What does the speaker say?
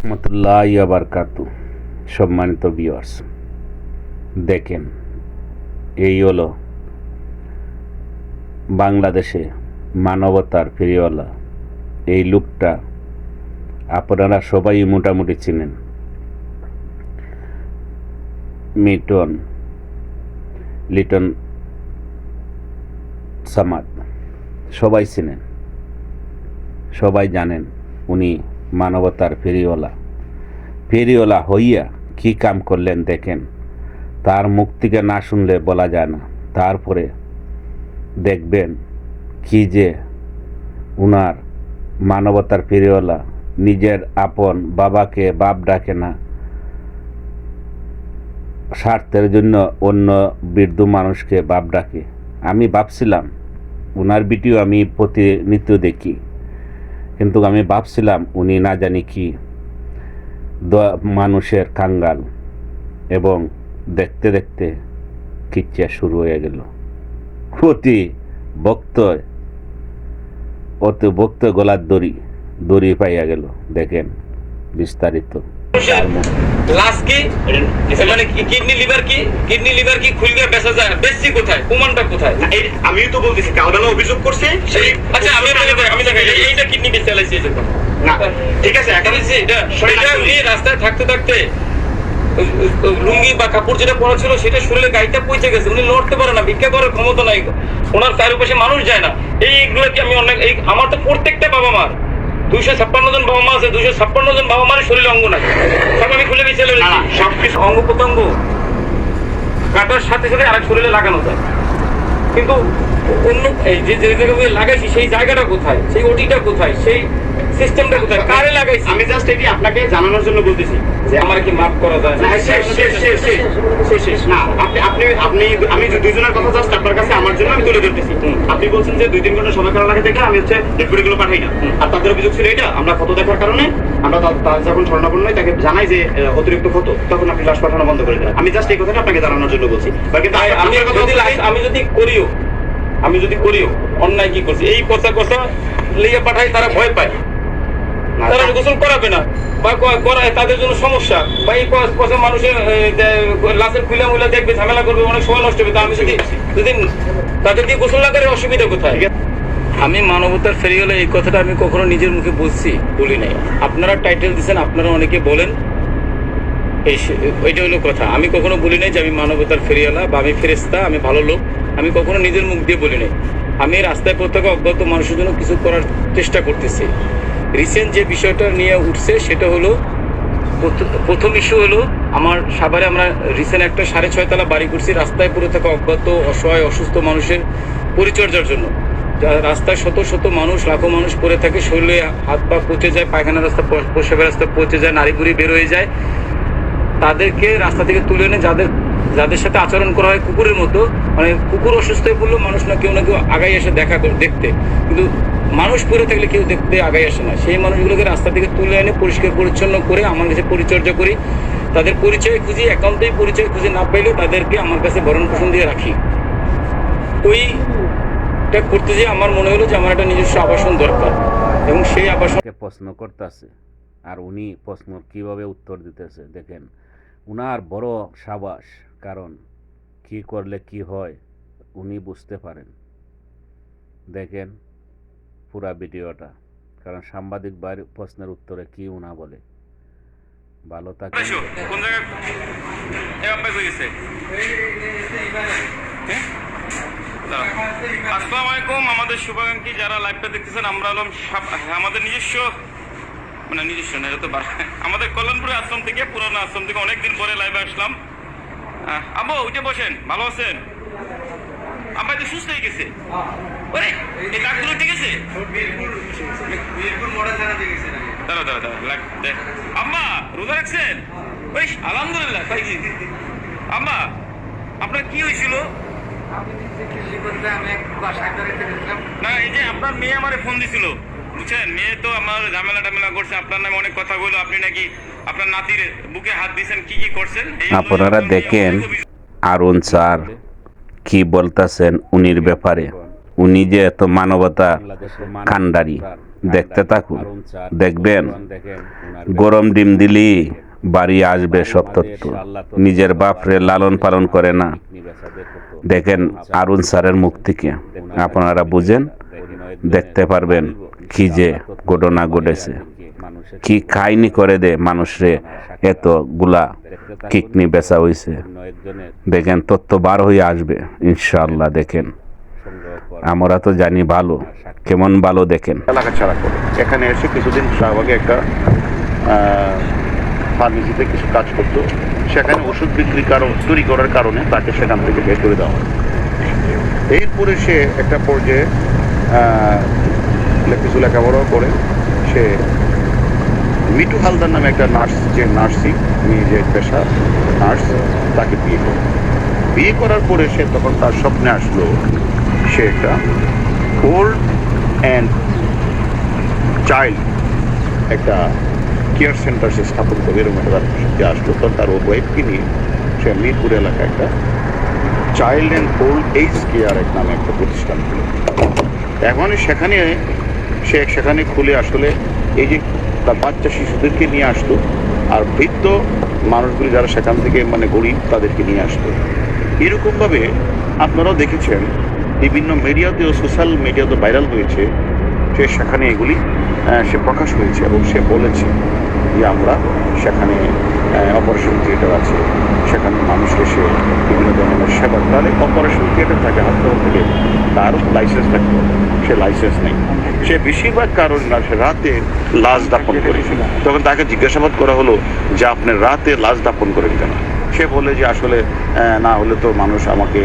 রহমতুল্লাহি ওয়া বারাকাতুহু। সম্মানিত ভিউয়ার্স, দেখেন, এই হলো বাংলাদেশে মানবতার ফেরিওয়ালা। এই লোকটা আপনারা সবাই মোটামুটি চিনেন, লিটন সামাদ। সবাই চিনেন, সবাই জানেন উনি মানবতার ফেরিওয়ালা হইয়া কি কাম করলেন দেখেন। তার মুখ থেকে না শুনলে বলা যায় না। তারপরে দেখবেন কি যে উনার মানবতার ফেরিওয়ালা নিজের আপন বাবাকে বাপ ডাকে না, স্বার্থের জন্য অন্য বৃদ্ধ মানুষকে বাপ ডাকে। আমি ভাবছিলাম, উনার ভিডিও আমি প্রতিনিয়ত দেখি, কিন্তু আমি ভাবছিলাম উনি না জানি কি মানুষের কাঙ্গাল। এবং দেখতে দেখতে কিচ্ছা শুরু হয়ে গেল। অতি বক্ত গলার দড়ি পাইয়া গেল। দেখেন বিস্তারিত। আমিও তো বলতেছি কাউডালা অভিযোগ করছে। ঠিক আছে, রাস্তায় থাকতে থাকতে লুঙ্গি বা কাপড় যেটা পরা ছিল সেটা শরীরে গাইটা পৌঁছে গেছে। উনি লড়তে পারে না, ভিক্ষা করার ক্ষমতা নাই, ওনার চারপাশে মানুষ যায় না। এইগুলো কি আমি অনেক আমার তো প্রত্যেকটা বাবা মার 256 জন বাবা মা আছে, 256 জন বাবা মার শরীরে অঙ্গ নাই। সব আমি খুলে বিছে সবকিছু অঙ্গ প্রত্যঙ্গ কাটার সাথে সাথে আরেক শরীরে লাগানো যায়, কিন্তু অন্য যে জায়গায় লাগাইছি সেই জায়গাটা কোথায়, সেই ওটিটা কোথায়, সেই সিস্টেমটা কোথায়, কারে লাগাইছি? আমি জাস্ট এটি আপনাকে জানানোর জন্য বলতেছি যে আমার কি মাফ করা যায় না। আমি দুইজনের কথা জাস্ট আপনার কাছে আমার জন্য আমি তুলে ধরতেছি। আপনি বলছেন যে 2-3 ঘন্টা সময় করার আগে থেকে আমি ডেপুটিগুলো পাঠাই না, আর তাদের অভিযোগ ছিল এটা আমরা ক্ষত দেখার কারণে আমরা তার যখন স্বর্ণাপন্ন হয় তাকে জানাই যে অতিরিক্ত ক্ষত, তখন আপনি লাশ পাঠানো বন্ধ করে দেন। আমি জাস্ট এই কথাটা আপনাকে জানানোর জন্য বলছি। আমি যদি করিও অন্যায় কি করছি, এই কথা লিয়ে পাঠাই, তারা ভয় পায়, তারা গোসল করাবে না বা করায় তাদের জন্য সমস্যা, বা এই কথা মানুষের লাশের খুলে মুলে দেখবে, ঝামেলা করবে, অনেক সময় নষ্ট হবে। আমি যদি তাদের দিয়ে গোসল না করে অসুবিধা কোথায়? আমি মানবতার ফেরিওয়ালা এই কথাটা আমি কখনো নিজের মুখে বলি নাই। আপনারা টাইটেল দিচ্ছেন, আপনারা অনেকে বলেন, ওইটা হলো কথা। আমি কখনো বলি নাই যে আমি মানবতার ফেরিওয়ালা বা আমি ফেরেশতা, আমি ভালো লোক। আমি কখনো নিজের মুখ দিয়ে বলি নাই। আমি রাস্তায় প্রত্যেক অজ্ঞাত মানুষের জন্য কিছু করার চেষ্টা করতেছি। রিসেন্ট যে বিষয়টা নিয়ে উঠছে সেটা হলো, প্রথম ইস্যু হলো আমার সাভারে আমরা রিসেন্ট একটা 6.5 তলা বাড়ি করছি রাস্তায় পড়ে থাকা অজ্ঞাত অসহায় অসুস্থ মানুষের পরিচর্যার জন্য। রাস্তায় শত শত মানুষ, লাখো মানুষ পড়ে থাকে, শরীরে হাত পা পচে যায়, পায়খানা রাস্তা, প্রসাবের রাস্তা পচে যায়, নাড়ি বুড়ি বের হয়ে যায়। তাদেরকে রাস্তা থেকে তুলে এনে যাদের সাথে আচরণ করা হয় কুকুরের মতো, মানে কুকুর অসুস্থ হয়ে পড়লেও মানুষ না কেউ আগাই আসে দেখতে, কিন্তু মানুষ পড়ে থাকলে কেউ দেখতে আগাই আসে না। সেই মানুষগুলোকে রাস্তা থেকে তুলে এনে পরিষ্কার পরিচ্ছন্ন করে আমার কাছে পরিচর্যা করি, তাদের পরিচয় খুঁজি, একান্তই পরিচয় খুঁজে না পাইলে তাদেরকে আমার কাছে ভরণ পোষণ দিয়ে রাখি। ওইটা করতে যেয়ে আমার মনে হলো যে আমার একটা নিজস্ব আবাসন দরকার, এবং সেই আবাসনকে প্রশ্ন করতেছে, আর উনি প্রশ্ন কিভাবে উত্তর দিতেছে দেখেন। উনার বড় সাবাস, কারণ কি করলে কি হয় উনি বুঝতে পারেন। দেখেন পুরা ভিডিওটা, কারণ সাংবাদিক প্রশ্নের উত্তরে কি উনা বলে। ভালো থাকে। কোন জায়গায় আসসালামু আলাইকুম আমাদের শুভাকাঙ্ক্ষী যারা লাইভটা দেখতেছেন, আমরা হলাম আমাদের নিজস্ব না, এটা তো আমাদের কল্যাণপুরে আশ্রম থেকে, পুরোনো আশ্রম থেকে অনেকদিন পরে লাইভে আসলাম। আব্বু উঠে বসেন, ভালো আছেন? আব্বা তো সুস্থ হয়ে গেছে, এই দাগগুলো ঠিক আছে? আম্মা রোজা রাখছেন? আলহামদুলিল্লাহ। আম্মা আপনার কি হয়েছিল? না, এই যে আপনার মেয়ে আমারে ফোন দিছিল, বুঝছেন? মেয়ে তো আমার ঝামেলা টামেলা করছে, আপনার নামে অনেক কথা বললো, আপনি নাকি আপনার নাতির বুকে হাত দিয়েছেন, কি করছেন। আপনারা দেখেন আরুন স্যার কি বলতেছেন উনির ব্যাপারে। উনি যে এত মানবতা কান্ডারি, দেখতে থাকুন, দেখবেন গরম ডিম দিলি বাড়ি আসবে সব তথ্য। নিজের বাপরে লালন পালন করে না, দেখেন আরুন স্যারের মুখ থেকে আপনারা বুঝেন, দেখতে পারবেন কি যে ঘটনা ঘটেছে, কি কাহিনী করে দে মানুষরে এতগুলা কিডনি বেচা হয়েছে। দেখেন তথ্য বার হয়ে আসবে ইনশাআল্লাহ। দেখেন আমরা তো জানি ভালো, কেমন ভালো দেখেন। এলাকা ছাড়া করে এখানে এসে কিছুদিন শাহবাগে একটা ফার্মেসিতে কিছু কাজ করতো, সেখানে ওষুধ তৈরি করার কারণে তাকে সেখান থেকে বের করে দেওয়া হয়। এরপরে সে একটা পর্যায়ে কিছু লেখাপড়াও করে সে মিটু হালদার নামে একটা নার্স, যে নার্সিং যে পেশা নার্স, তাকে বিয়ে করে। বিয়ে করার পরে সে তখন তার স্বপ্নে আসলো সে একটা ওল্ড অ্যান্ড চাইল্ড একটা কেয়ার সেন্টার সে স্থাপন করবে, এরকম একটা সত্যি আসলো। তখন তার ওয়াইফকে নিয়ে সে মিরপুর এলাকায় একটা child and old age care এক নামে একটা প্রতিষ্ঠান খুলে। এখন সেখানে খুলে আসলে এই যে তার বাচ্চা শিশুদেরকে নিয়ে আসতো, আর বৃদ্ধ মানুষগুলি যারা সেখান থেকে মানে গরিব তাদেরকে নিয়ে আসতো। এরকমভাবে আপনারাও দেখেছেন বিভিন্ন মিডিয়াতেও, সোশ্যাল মিডিয়াতে ভাইরাল হয়েছে যে সেখানে এগুলি সে প্রকাশ হয়েছে এবং সে বলেছে যে আমরা সেখানে অপারেশন থিয়েটার আছে, সেখানে মানুষকে সে বিভিন্ন ধরনের সেবা। তাহলে অপারেশন থিয়েটার থাকে হাসপাতাল থেকে, তার লাইসেন্স থাকতে হবে, সে লাইসেন্স নেই। সে বেশিরভাগ কারণ না, সে রাতে লাশ দাপন করেছিল। তখন তাকে জিজ্ঞাসাবাদ করা হলো যে আপনি রাতে লাশ দাপন করেন কেন? সে বলে যে আসলে না হলে তো মানুষ আমাকে